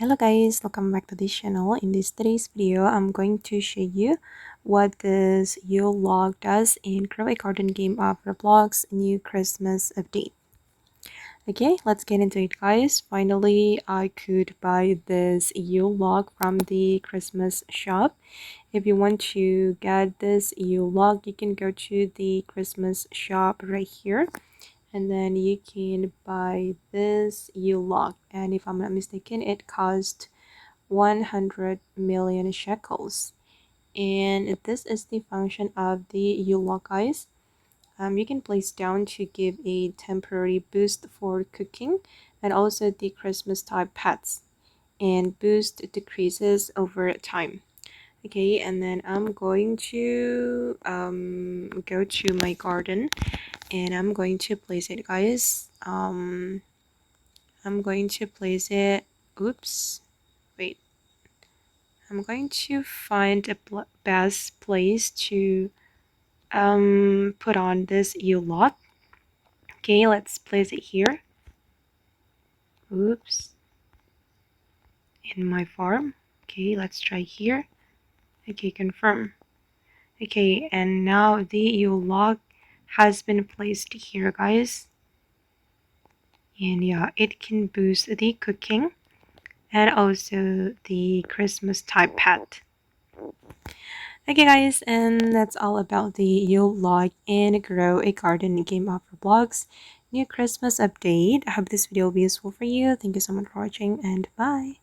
Hello guys, welcome back to this channel. In today's video, I'm going to show you what this Yule Log does in Grow a Garden game of Roblox new Christmas update. Okay, let's get into it guys. Finally, I could buy this Yule Log from the Christmas shop. If you want to get this Yule Log, you can go to the Christmas shop right here. And then you can buy this Yule Log. And if I'm not mistaken, it cost 100 million shekels. And this is the function of the Yule Log, guys. You can place down to give a temporary boost for cooking and also the Christmas type pets, and boost decreases over time. Okay, and then I'm going to go to my garden and I'm going to place it, guys. I'm going to place it. Oops, wait. I'm going to find a best place to put on this Yule Log. Okay, let's place it here. Oops, in my farm. Okay, let's try here. Okay, confirm. Okay, and now the Yule Log has been placed here, guys. And yeah, it can boost the cooking and also the Christmas type pet. Okay guys, and that's all about the Yule Log and Grow a Garden game of Roblox new Christmas update. I hope this video will be useful for you. Thank you so much for watching and bye.